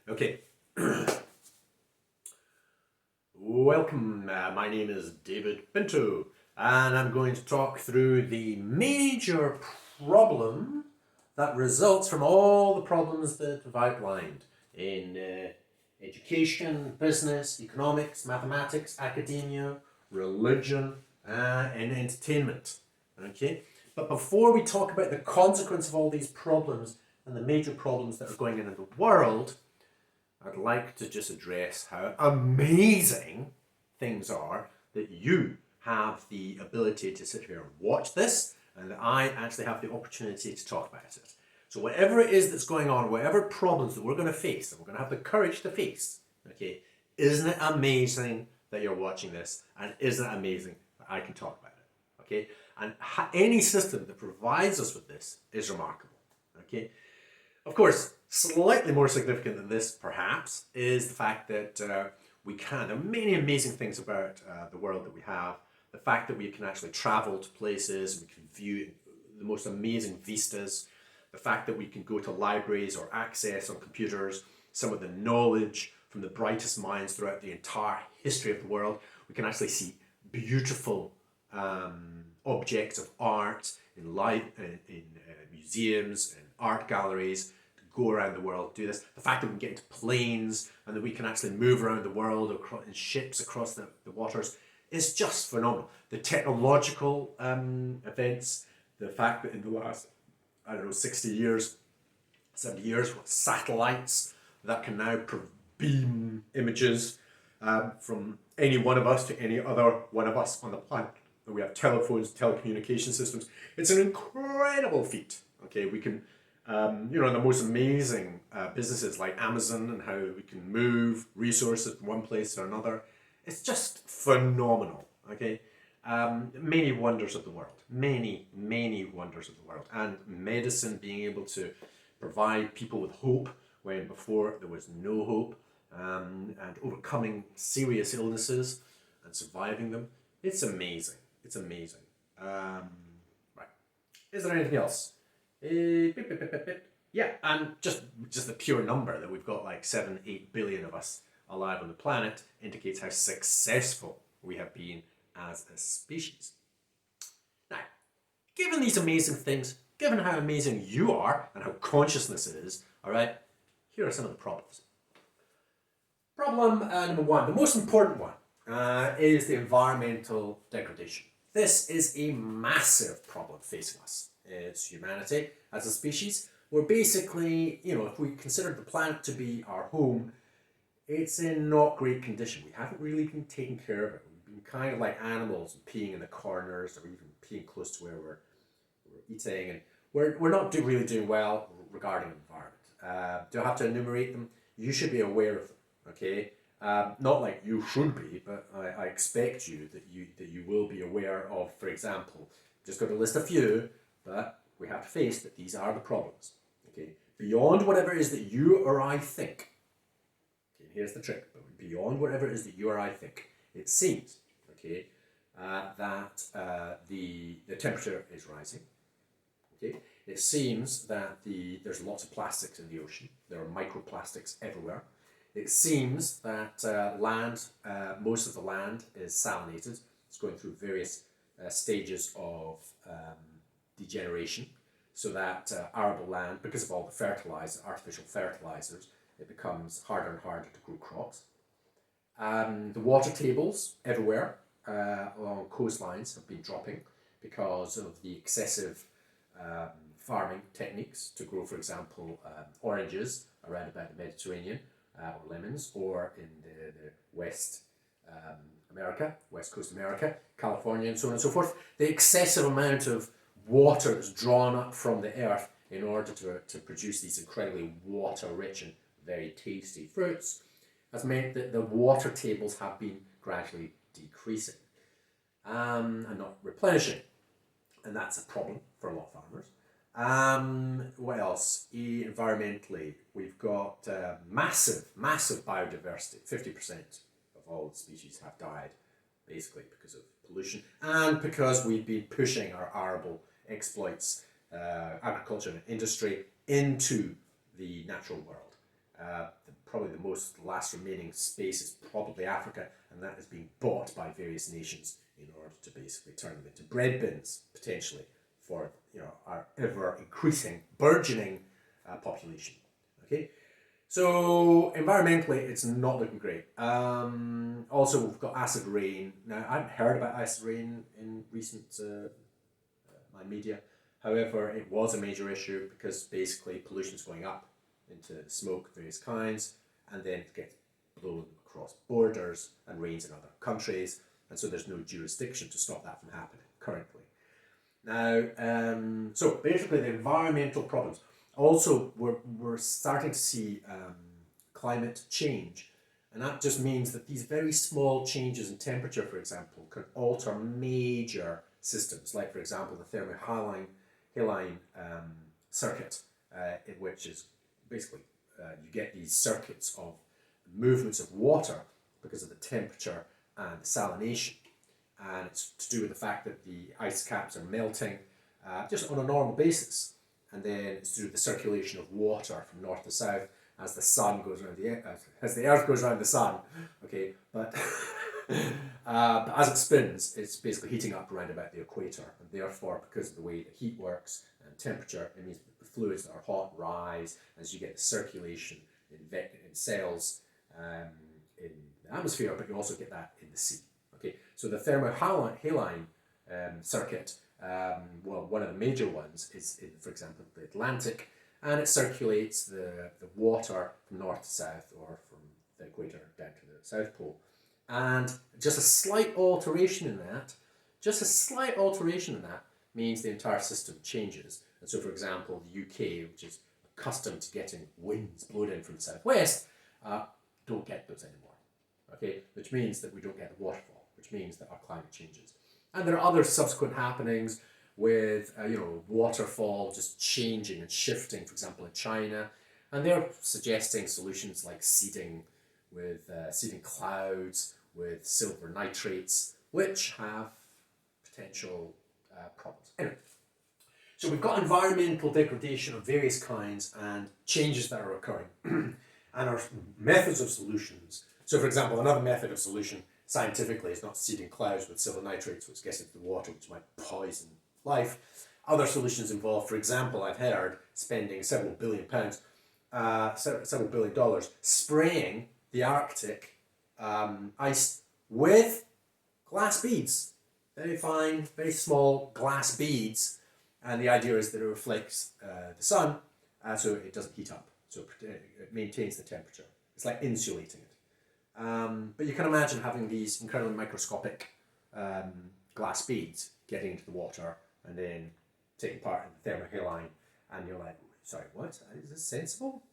Okay. Welcome. My name is David Pinto, and I'm going to talk through the major problem that results from all the problems that I've outlined in education, business, economics, mathematics, academia, religion, and entertainment. Okay? But before we talk about the consequence of all these problems and the major problems that are going on in the world, I'd like to just address how amazing things are that you have the ability to sit here and watch this, and that I actually have the opportunity to talk about it. So whatever it is that's going on, whatever problems that we're going to face, and we're going to have the courage to face, okay, isn't it amazing that you're watching this, and isn't it amazing that I can talk about it, okay? And any system that provides us with this is remarkable, okay? Of course, slightly more significant than this, perhaps, is the fact that there are many amazing things about the world that we have. The fact that we can actually travel to places, we can view the most amazing vistas. The fact that we can go to libraries or access on computers some of the knowledge from the brightest minds throughout the entire history of the world. We can actually see beautiful objects of art in museums and art galleries, to go around the world, do this. The fact that we can get into planes and that we can actually move around the world in ships across the waters is just phenomenal. The technological events, the fact that in the last, 60 years, 70 years, satellites that can now beam images from any one of us to any other one of us on the planet. We have telephones, telecommunication systems. It's an incredible feat. Okay, we can, the most amazing businesses like Amazon and how we can move resources from one place to another. It's just phenomenal. Okay, many wonders of the world, many wonders of the world, and medicine being able to provide people with hope when before there was no hope, and overcoming serious illnesses and surviving them. It's amazing. It's amazing. Right. Is there anything else? Yeah, and just the pure number that we've got like 7-8 billion of us alive on the planet indicates how successful we have been as a species. Now, given these amazing things, given how amazing you are and how consciousness is, all right, here are some of the problems. Problem number one, the most important one, is the environmental degradation. This is a massive problem facing us as humanity, as a species. We're basically, if we consider the planet to be our home, it's in not great condition. We haven't really been taking care of it. We've been kind of like animals, peeing in the corners or even peeing close to where we're eating, and we're not really doing well regarding the environment. Do I have to enumerate them? You should be aware of them. Okay, not like you should be, but I expect you that you will be aware of. For example, just going to list a few, but we have to face that these are the problems. Okay, beyond whatever it is that you or I think. Okay, here's the trick. But beyond whatever it is that you or I think, it seems that the temperature is rising. Okay, it seems that there's lots of plastics in the ocean. There are microplastics everywhere. It seems that most of the land is salinated. It's going through various stages of degeneration, so that arable land, because of all the artificial fertilizers, it becomes harder and harder to grow crops. The water tables everywhere along coastlines have been dropping because of the excessive farming techniques to grow, for example, oranges around about the Mediterranean, or lemons, or in the West Coast America, California, and so on and so forth. The excessive amount of water that's drawn up from the earth in order to produce these incredibly water-rich and very tasty fruits has meant that the water tables have been gradually decreasing and not replenishing. And that's a problem for a lot of farmers. What else? Environmentally, we've got massive biodiversity. 50% of all the species have died, basically because of pollution and because we've been pushing our arable exploits, agriculture and industry into the natural world. Probably the most last remaining space is probably Africa, and that is being bought by various nations in order to basically turn them into bread bins, potentially, for our ever increasing, burgeoning population. Okay, so environmentally, it's not looking great. Also, we've got acid rain. Now, I haven't heard about acid rain in recent my media. However, it was a major issue because basically pollution is going up into smoke of various kinds, and then it gets blown across borders and rains in other countries, and so there's no jurisdiction to stop that from happening currently. Now, so basically the environmental problems. Also, we're starting to see climate change, and that just means that these very small changes in temperature, for example, can alter major systems, like, for example, the thermohaline circuit, which is basically you get these circuits of movements of water because of the temperature and salination. And it's to do with the fact that the ice caps are melting just on a normal basis. And then it's to do with the circulation of water from north to south as the sun goes around as the earth goes around the sun. Okay, but as it spins, it's basically heating up around about the equator, and therefore, because of the way the heat works and temperature, it means that the fluids that are hot rise as you get the circulation in cells in the atmosphere, but you also get that in the sea. Okay, so the thermohaline circuit, well, one of the major ones is in, for example, the Atlantic, and it circulates the water from north to south or from the equator down to the South Pole. And just a slight alteration in that, means the entire system changes. And so, for example, the UK, which is accustomed to getting winds blowing in from the southwest, don't get those anymore. Okay, which means that we don't get the waterfall, which means that our climate changes. And there are other subsequent happenings with waterfall just changing and shifting, for example, in China, and they're suggesting solutions like seeding clouds with silver nitrates, which have potential problems. Anyway, so we've got environmental degradation of various kinds and changes that are occurring, and our methods of solutions. So, for example, another method of solution scientifically is not seeding clouds with silver nitrates, which gets into the water, which might poison life. Other solutions involve, for example, I've heard, spending several billion dollars spraying the Arctic ice with glass beads. Very fine, very small glass beads. And the idea is that it reflects the sun, so it doesn't heat up. So it maintains the temperature. It's like insulating it. But you can imagine having these incredibly microscopic glass beads getting into the water and then taking part in the thermohaline, and you're like, sorry, what? Is this sensible?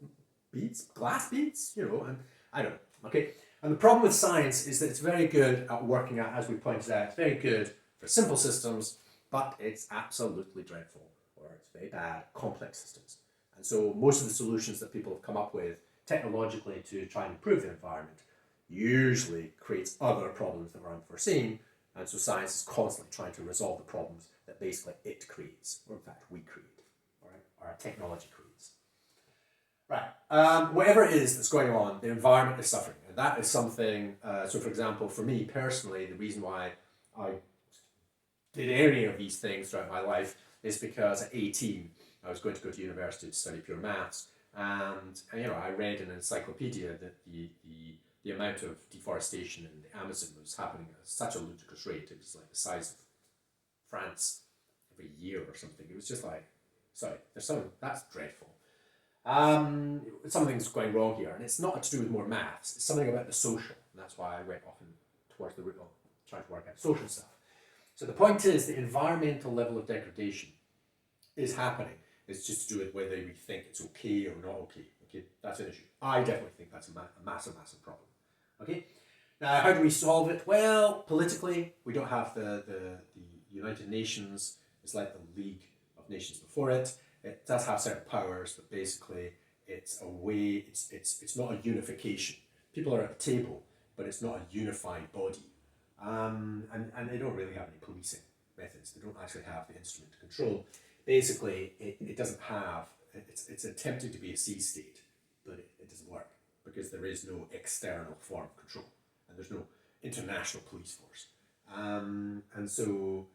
Beads? Glass beads? And I don't know. Okay? And the problem with science is that it's very good at working out, as we pointed out, it's very good for simple systems, but it's absolutely dreadful, or it's very bad, complex systems. And so most of the solutions that people have come up with technologically to try and improve the environment usually creates other problems that were unforeseen, and so science is constantly trying to resolve the problems that basically it creates, or in fact we create, or our technology creates. Right, whatever it is that's going on, the environment is suffering, and that is something, so for example, for me personally, the reason why I did any of these things throughout my life is because at 18, I was going to go to university to study pure maths, and I read in an encyclopedia that the amount of deforestation in the Amazon was happening at such a ludicrous rate. It was like the size of France every year or something. It was just like, sorry, that's dreadful. Something's going wrong here, and it's not to do with more maths. It's something about the social, and that's why I went often towards the route of trying to work out social stuff. So the point is, the environmental level of degradation is happening. It's just to do with whether we think it's okay or not okay. Okay, that's an issue. I definitely think that's a massive problem. Okay, now how do we solve it? Well, politically, we don't have the United Nations. It's like the League of Nations before it. It does have certain powers, but basically it's a way, it's not a unification. People are at the table, but it's not a unified body. And they don't really have any policing methods. They don't actually have the instrument to control. Basically, it doesn't have it's attempting to be a sea state, but it doesn't work because there is no external form of control and there's no international police force. And so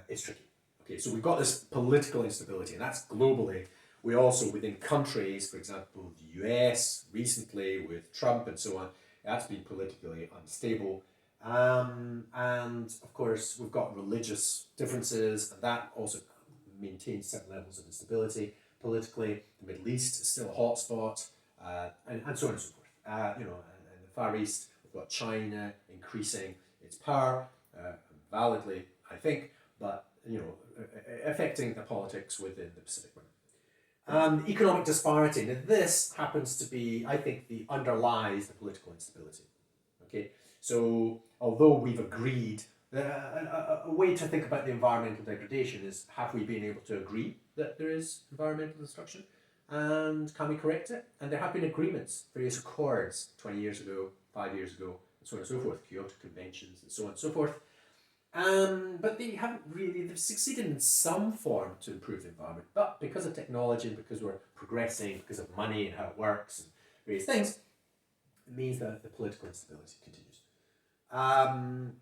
it's tricky. Okay, so we've got this political instability, and that's globally. We also, within countries, for example, the US recently with Trump and so on, that's been politically unstable. And of course, we've got religious differences, and that also maintains certain levels of instability politically. The Middle East is still a hotspot, and so on and so forth. In the Far East, we've got China increasing its power, validly, I think, but affecting the politics within the Pacific Rim. Economic disparity. Now, this happens to be, I think, underlies the political instability. Okay, so although we've agreed, a way to think about the environmental degradation is: have we been able to agree that there is environmental destruction, and can we correct it? And there have been agreements, various accords, 20 years ago, 5 years ago, and so on and so forth, Kyoto conventions, and so on and so forth. But they haven't really, they've succeeded in some form to improve the environment, but because of technology, because we're progressing, because of money and how it works and various things, it means that the political instability continues.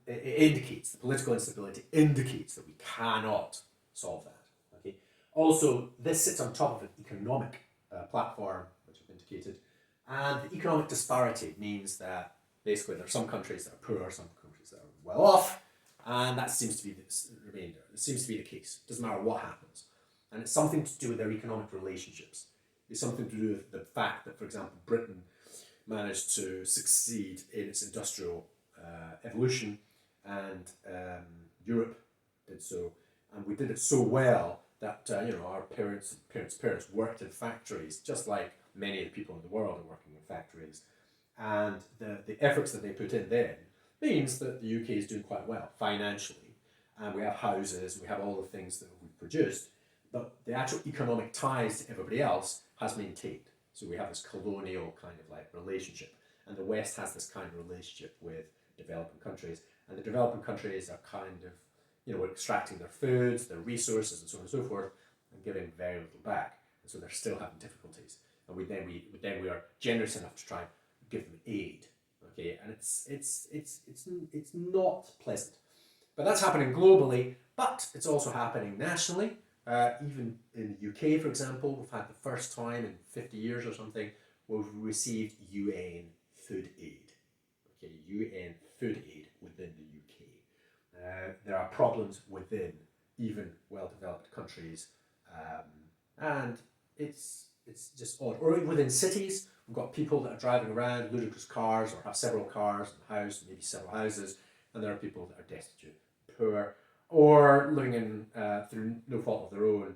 The political instability indicates that we cannot solve that. Okay. Also, this sits on top of an economic platform, which I've indicated, and the economic disparity means that basically there are some countries that are poor, some countries that are well off, and that seems to be the remainder. It seems to be the case. It doesn't matter what happens. And it's something to do with their economic relationships. It's something to do with the fact that, for example, Britain managed to succeed in its industrial evolution, and Europe did so. And we did it so well that our parents' worked in factories, just like many of the people in the world are working in factories. And the efforts that they put in then means that the UK is doing quite well financially, and we have houses, we have all the things that we've produced, but the actual economic ties to everybody else has maintained. So we have this colonial kind of like relationship, and the West has this kind of relationship with developing countries, and the developing countries are kind of, extracting their foods, their resources, and so on and so forth, and giving very little back, and so they're still having difficulties. And we are generous enough to try and give them aid. Okay, and it's not pleasant, but that's happening globally. But it's also happening nationally. Even in the UK, for example, we've had the first time in 50 years or something where we've received UN food aid. Okay, UN food aid within the UK. There are problems within even well-developed countries, and it's just odd. Or within cities, we've got people that are driving around ludicrous cars or have several cars and a house, maybe several houses, and there are people that are destitute, poor, or living in, through no fault of their own,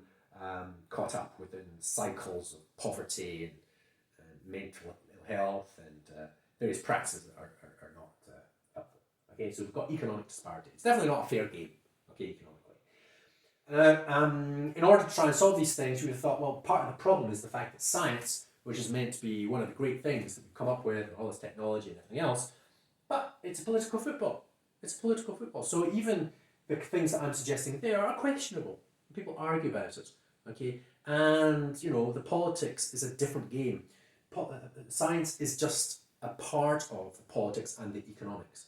caught up within cycles of poverty and mental ill health and various practices that are not helpful. Okay, so we've got economic disparity. It's definitely not a fair game, okay, economically. In order to try and solve these things, you would have thought, well, part of the problem is the fact that science, which is meant to be one of the great things that we've come up with and all this technology and everything else, but it's a political football. It's a political football. So even the things that I'm suggesting there are questionable. People argue about it, okay? And, the politics is a different game. Science is just a part of the politics and the economics.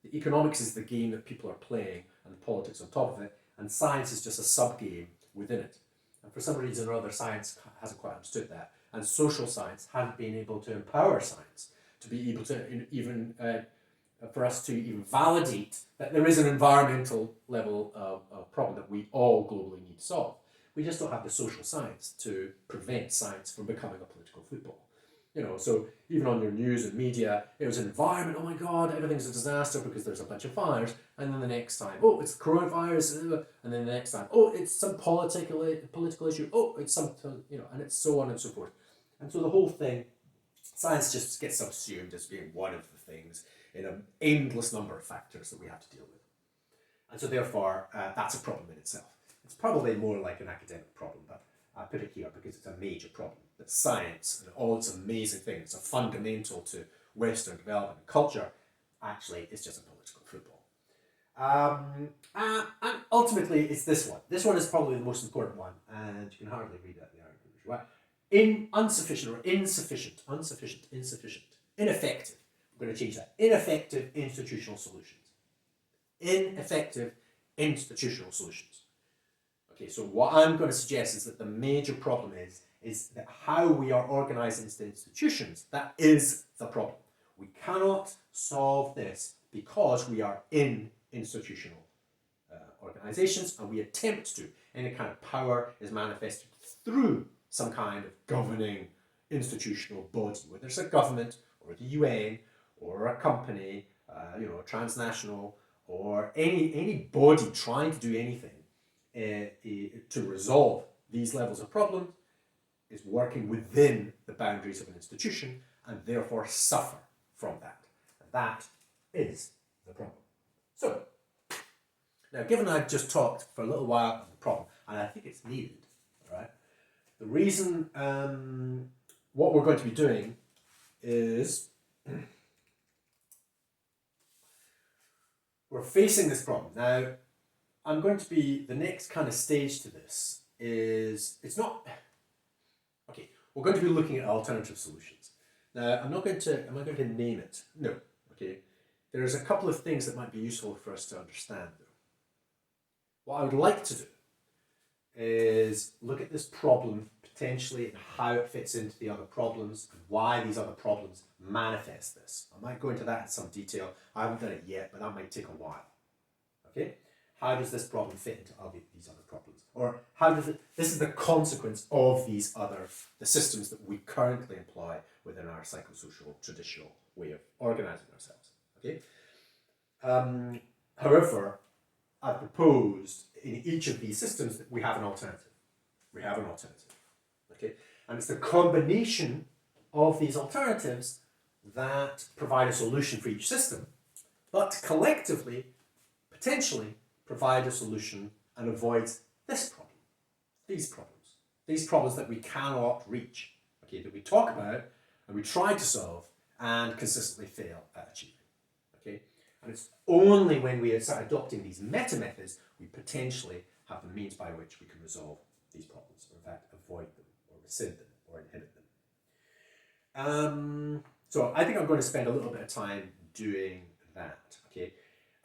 The economics is the game that people are playing, and the politics on top of it, and science is just a sub-game within it. And for some reason or other, science hasn't quite understood that. And social science hasn't been able to empower science to be able to even for us to even validate that there is an environmental level of problem that we all globally need to solve. We just don't have the social science to prevent science from becoming a political football. So even on your news and media, it was an environment, oh my God, everything's a disaster because there's a bunch of fires. And then the next time, oh, it's the coronavirus. And then the next time, oh, it's some political issue. Oh, it's some, and it's so on and so forth. And so the whole thing, science just gets subsumed as being one of the things in an endless number of factors that we have to deal with. And so therefore, that's a problem in itself. It's probably more like an academic problem, but I put it here because it's a major problem. That science and all its amazing things, it's a fundamental to Western development and culture, actually is just a political football. And ultimately, it's this one. This one is probably the most important one, and you can hardly read it in the Irish Right? Insufficient or insufficient, ineffective. We're going to change that. Ineffective institutional solutions. Ineffective institutional solutions. Okay, so what I'm going to suggest is that the major problem is that how we are organized into institutions, that is the problem. We cannot solve this because we are in institutional organizations and we attempt to. Any kind of power is manifested through some kind of governing institutional body, whether it's a government or the UN or a company, a transnational, or any body trying to do anything to resolve these levels of problems is working within the boundaries of an institution and therefore suffer from that. And that is the problem. So, now given I've just talked for a little while about the problem, and I think it's needed, all right, the reason what we're going to be doing is we're facing this problem. Now, I'm going to be, the next kind of stage to this is, it's not, okay, we're going to be looking at alternative solutions. Now, am I going to name it? No, okay. There's a couple of things that might be useful for us to understand though. What I would like to do is look at this problem potentially and how it fits into the other problems and why these other problems manifest this. I might go into that in some detail. I haven't done it yet, but that might take a while. Okay? How does this problem fit into these other problems? Or how does this is the consequence of the systems that we currently employ within our psychosocial traditional way of organizing ourselves. Okay? However, I proposed in each of these systems that we have an alternative. We have an alternative. Okay? And it's the combination of these alternatives that provide a solution for each system, but collectively, potentially, provide a solution and avoid this problem, these problems that we cannot reach, okay, that we talk about and we try to solve and consistently fail at achieving. Okay? And it's only when we start adopting these meta methods we potentially have the means by which we can resolve these problems, or in fact avoid them, or rescind them, or inhibit them. So I think I'm going to spend a little bit of time doing that. Okay,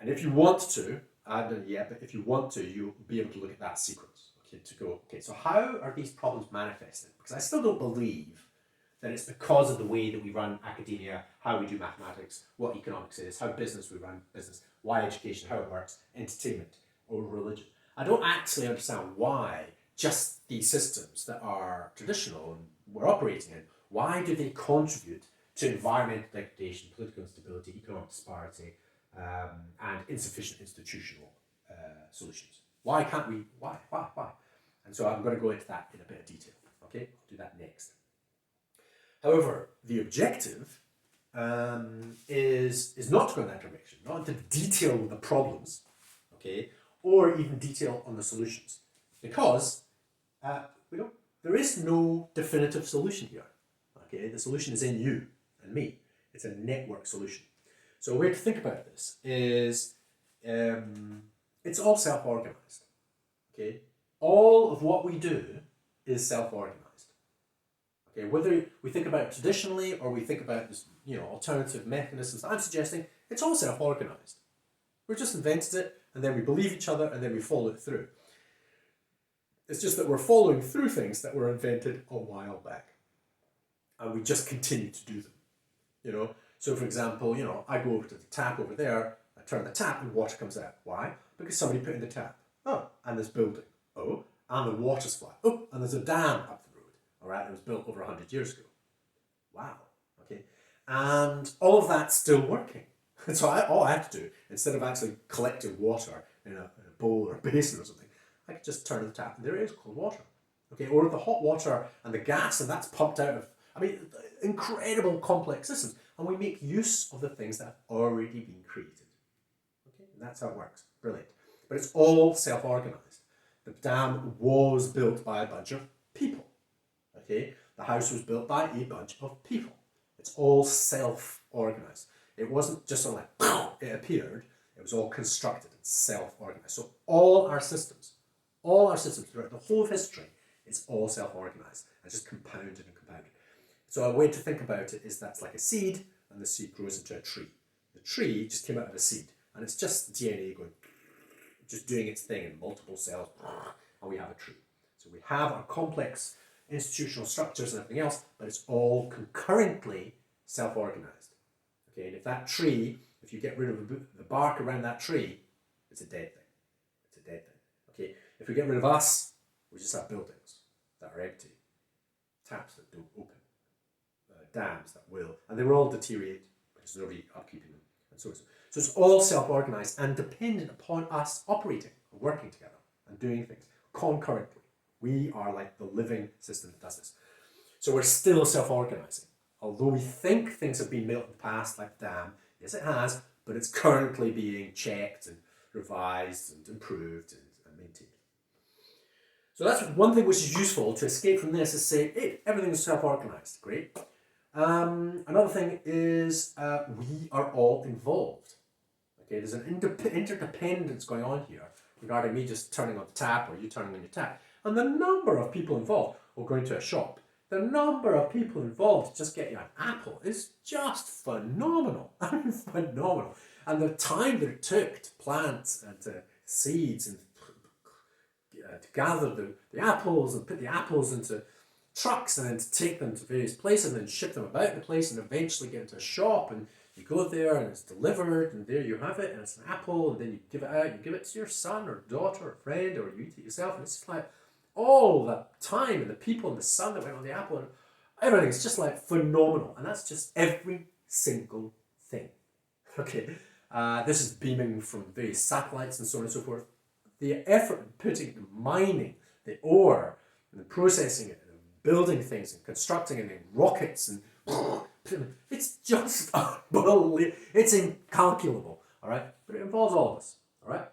and if you want to, I haven't done it yet, but if you want to, you'll be able to look at that sequence. Okay, to go, okay, so how are these problems manifested? Because I still don't believe that it's because of the way that we run academia, how we do mathematics, what economics is, how business we run business, why education, how it works, entertainment, or religion. I don't actually understand why just these systems that are traditional and we're operating in, why do they contribute to environmental degradation, political instability, economic disparity, and insufficient institutional solutions? Why can't we, why? And so I'm going to go into that in a bit of detail, okay? I'll do that next. However, the objective is not to go in that direction, not to detail the problems, okay, or even detail on the solutions, because there is no definitive solution here. Okay, the solution is in you and me. It's a network solution. So a way to think about this is it's all self-organized. Okay, all of what we do is self-organized. Okay, whether we think about it traditionally or we think about this, alternative mechanisms, I'm suggesting it's all self-organized. We've just invented it, and then we believe each other, and then we follow it through. It's just that we're following through things that were invented a while back, and we just continue to do them. So for example, I go over to the tap over there, I turn the tap, and water comes out. Why? Because somebody put in the tap. Oh, and there's building. Oh, and the water supply. Oh, and there's a dam up the road. All right, it was built over 100 years ago. Wow. Okay, and all of that's still working. And so all I have to do, instead of actually collecting water in a bowl or a basin or something, I can just turn the tap and there is cold water. Okay, or the hot water and the gas, and that's pumped out of, incredible complex systems. And we make use of the things that have already been created. Okay, and that's how it works. Brilliant. But it's all self-organized. The dam was built by a bunch of people. Okay, the house was built by a bunch of people. It's all self-organized. It wasn't just sort of like, it appeared. It was all constructed and self-organized. So all our systems throughout the whole of history It's all self-organized and just compounded and compounded. So a way to think about it is that's like a seed, and the seed grows into a tree. The tree just came out of a seed, and it's just DNA going, just doing its thing in multiple cells, and we have a tree. So we have our complex institutional structures and everything else, but it's all concurrently self-organized. Okay, and if that tree, if you get rid of the bark around that tree, it's a dead thing. It's a dead thing. Okay, if we get rid of us, we just have buildings that are empty, taps that don't open, dams that will, and they will all deteriorate because there's nobody upkeeping them, and so on. So it's all self-organized and dependent upon us operating and working together and doing things concurrently. We are like the living system that does this. So we're still self-organizing. Although we think things have been built in the past, like the dam, yes it has, but it's currently being checked and revised and improved and maintained. So that's one thing which is useful to escape from this, is say, hey, everything is self-organized. Great. Another thing is we are all involved. Okay, there's an interdependence going on here regarding me just turning on the tap or you turning on your tap. And the number of people involved, or going to a shop, the number of people involved to just get you an apple is just phenomenal. I mean, phenomenal. And the time that it took to plant and to seeds and to gather the apples and put the apples into trucks and then to take them to various places and then ship them about the place and eventually get into a shop, and you go there and it's delivered and there you have it and it's an apple, and then you give it out, you give it to your son or daughter or friend, or you eat it yourself, and it's like all the time and the people and the sun that went on the apple and everything's just like phenomenal. And that's just every single thing. Okay, this is beaming from various satellites and so on and so forth. The effort in putting the mining, the ore, and the processing it, and building things and constructing it, and rockets, and it's just unbelievable. It's incalculable, all right? But it involves all of us, all right?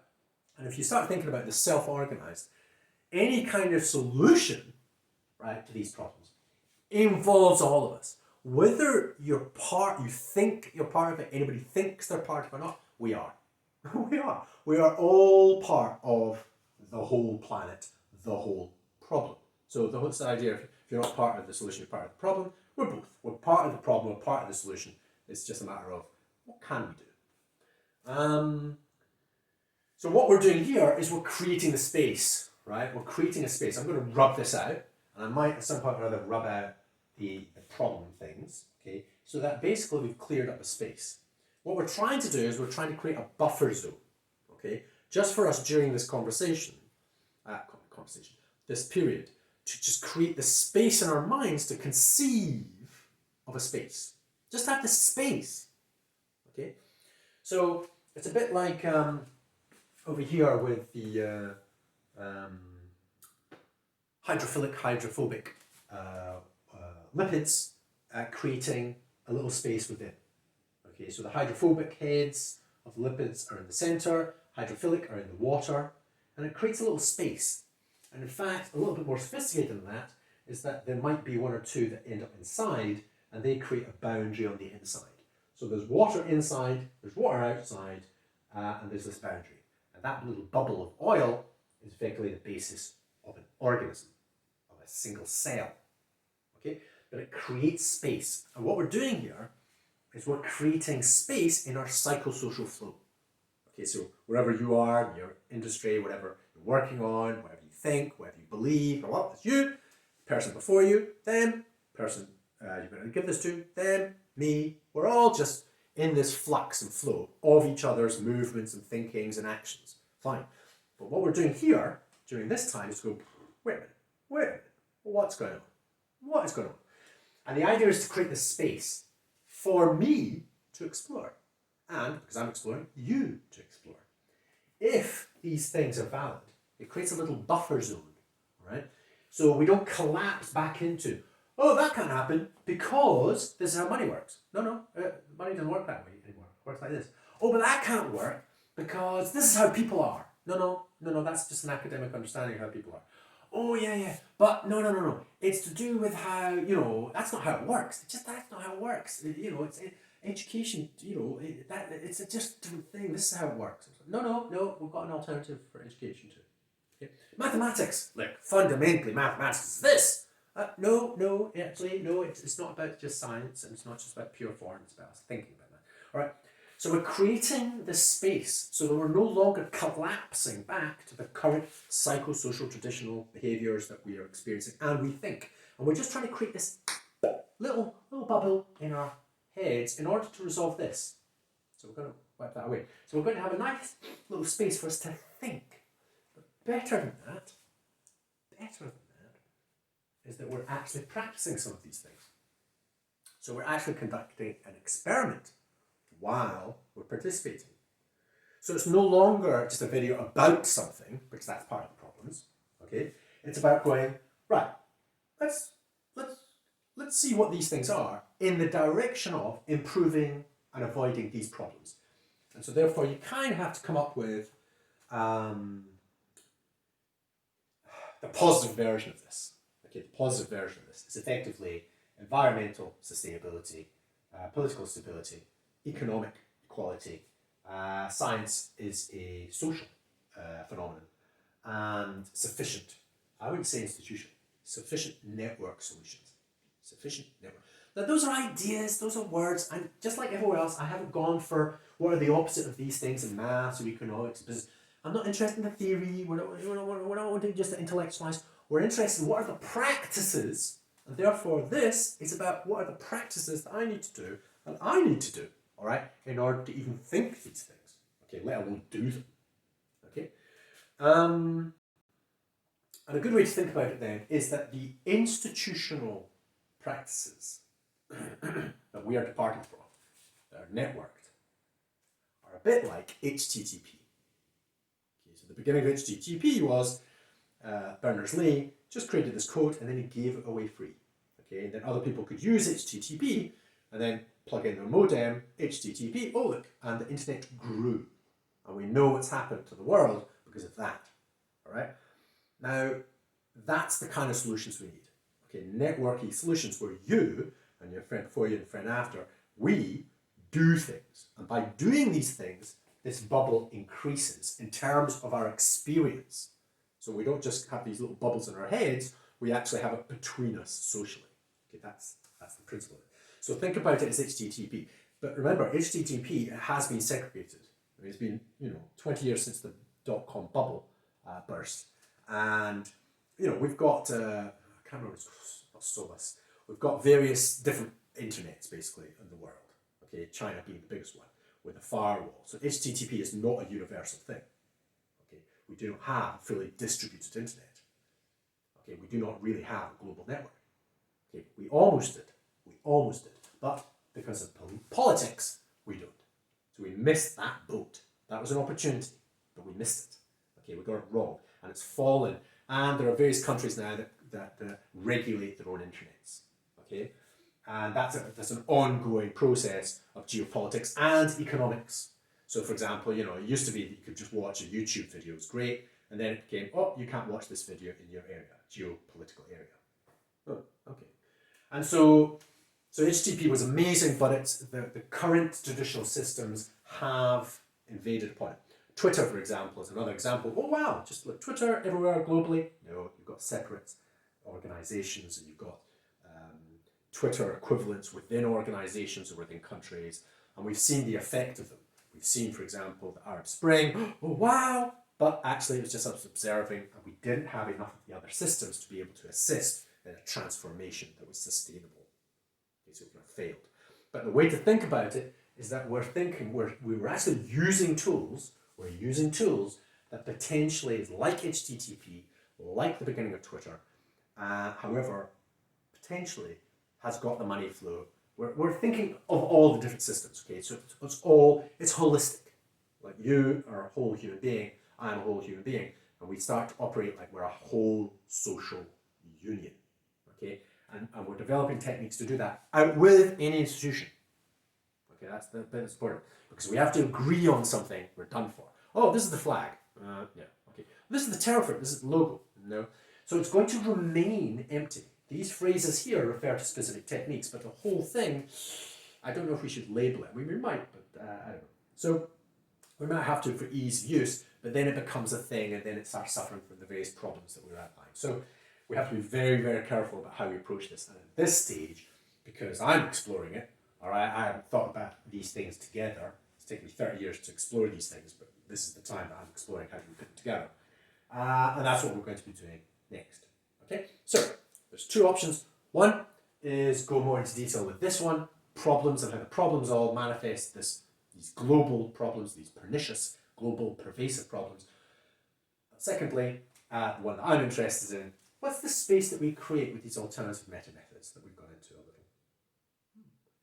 And if you start thinking about the self-organized, any kind of solution, right, to these problems involves all of us. Whether you're part, you think you're part of it, anybody thinks they're part of it or not, we are. We are. We are all part of the whole planet, the whole problem. So what's the idea? If you're not part of the solution, you're part of the problem. We're both. We're part of the problem, we're part of the solution. It's just a matter of what can we do? So what we're doing here is we're creating the space, right? We're creating a space. I'm going to rub this out, and I might at some point or other rub out the problem things, okay? So that basically we've cleared up a space. What we're trying to do is we're trying to create a buffer zone, okay? Just for us during this this period, to just create the space in our minds to conceive of a space. Just have the space, okay? So it's a bit like over here with the hydrophilic, hydrophobic lipids creating a little space within. Okay, so the hydrophobic heads of lipids are in the center, hydrophilic are in the water, and it creates a little space. And in fact, a little bit more sophisticated than that is that there might be one or two that end up inside, and they create a boundary on the inside. So there's water inside, there's water outside, and there's this boundary. And that little bubble of oil is effectively the basis of an organism, of a single cell. Okay, but it creates space. And what we're doing here is we're creating space in our psychosocial flow. Okay, so wherever you are, in your industry, whatever you're working on, whatever you think, whatever you believe, or what, it's you, person before you, them, person you're going to give this to, them, me. We're all just in this flux and flow of each other's movements and thinkings and actions. Fine. But what we're doing here during this time is to go, wait a minute, what's going on? What is going on? And the idea is to create this space for me to explore, and because I'm exploring, you to explore. If these things are valid, it creates a little buffer zone, right? So we don't collapse back into, oh, that can't happen because this is how money works. No, money doesn't work that way anymore. It works like this. Oh, but that can't work because this is how people are. No, that's just an academic understanding of how people are. Oh, yeah, but no. It's to do with how, that's not how it works. That's not how it works. It's education, it's a just different thing. This is how it works. No, we've got an alternative for education too. Okay? Mathematics, like fundamentally mathematics is this. No, actually, no, it's not about just science, and it's not just about pure form, it's about us thinking about that. All right, so we're creating this space so that we're no longer collapsing back to the current psychosocial traditional behaviors that we are experiencing and we think. And we're just trying to create this little bubble in our heads in order to resolve this. So we're going to wipe that away. So we're going to have a nice little space for us to think. But better than that, is that we're actually practicing some of these things. So we're actually conducting an experiment while we're participating. So it's no longer just a video about something, because that's part of the problems. Okay, it's about going, right, let's see what these things are in the direction of improving and avoiding these problems. And so therefore you kind of have to come up with the positive version of this. Okay, the positive version of this is effectively environmental sustainability, political stability, economic equality. Science is a social phenomenon, and sufficient, I wouldn't say institution, sufficient network solutions. Sufficient network. Now those are ideas, those are words, and just like everywhere else, I haven't gone for what are the opposite of these things in maths or economics, because I'm not interested in the theory, we're not wanting just to intellectualize, we're interested in what are the practices, and therefore this is about what are the practices that I need to do, and I need to do, all right, in order to even think these things, okay, let alone do them, okay? And a good way to think about it then is that the institutional practices that we are departing from, that are networked, are a bit like HTTP. Okay, so the beginning of HTTP was Berners-Lee just created this code and then he gave it away free. Okay, and then other people could use HTTP and then plug in their modem, HTTP, oh look, and the internet grew. And we know what's happened to the world because of that. All right? Now, that's the kind of solutions we need. Okay, networky solutions where you and your friend before you and friend after, we do things. And by doing these things, this bubble increases in terms of our experience. So we don't just have these little bubbles in our heads, we actually have it between us socially. Okay, that's the principle of it. So think about it as HTTP. But remember, HTTP has been segregated. I mean, it's been 20 years since the dot-com bubble burst. And we've got, I can't remember, it's not Solus. We've got various different internets basically in the world. Okay, China being the biggest one with a firewall. So HTTP is not a universal thing. Okay, we do not have a fully distributed internet. Okay, we do not really have a global network. Okay, we almost did, but because of politics, we don't. So we missed that boat. That was an opportunity, but we missed it. Okay, we got it wrong, and it's fallen. And there are various countries now that regulate their own internets. Okay, and that's an ongoing process of geopolitics and economics. So, for example, it used to be that you could just watch a YouTube video, it was great, and then it became, oh, you can't watch this video in your area, geopolitical area. Oh, okay. And so HTTP was amazing, but it's the current traditional systems have invaded upon it. Twitter, for example, is another example. Oh wow, just look, Twitter everywhere globally. No, you've got separate organizations, and you've got Twitter equivalents within organizations or within countries, and we've seen the effect of them. We've seen, for example, the Arab Spring. Oh wow! But actually, it was just us observing, and we didn't have enough of the other systems to be able to assist in a transformation that was sustainable. Okay, so it failed. But the way to think about it is that we were actually using tools. We're using tools that potentially is like HTTP, like the beginning of Twitter, however, potentially has got the money flow. We're thinking of all the different systems, okay? So it's holistic. Like you are a whole human being, I'm a whole human being, and we start to operate like we're a whole social union, okay? And we're developing techniques to do that out with any institution. Okay, that's important, because we have to agree on something we're done for. Oh, this is the flag. Yeah, okay. This is the terraform, this is the logo. No. So it's going to remain empty. These phrases here refer to specific techniques, but the whole thing, I don't know if we should label it. We might, but I don't know. So we might have to for ease of use, but then it becomes a thing, and then it starts suffering from the various problems that we're outlining. So we have to be very, very careful about how we approach this. And at this stage, because I'm exploring it, all right, I haven't thought about these things together. It's taken me 30 years to explore these things, but this is the time that I'm exploring how to put them together. And that's what we're going to be doing next. Okay, so there's two options. One is go more into detail with this one, problems and how the problems all manifest these global problems, these pernicious, global, pervasive problems. Secondly, the one that I'm interested in, what's the space that we create with these alternative meta methods that we've gone into a little?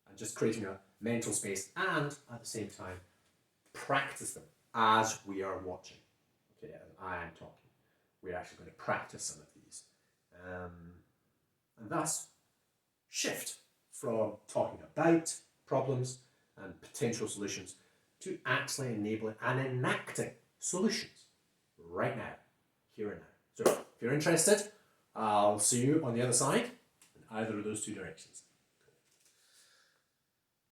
And just creating a mental space and at the same time practice them as we are watching. Okay, as I am talking. We're actually going to practice some of these. And thus shift from talking about problems and potential solutions to actually enabling and enacting solutions right now, here and now. So if you're interested, I'll see you on the other side in either of those two directions.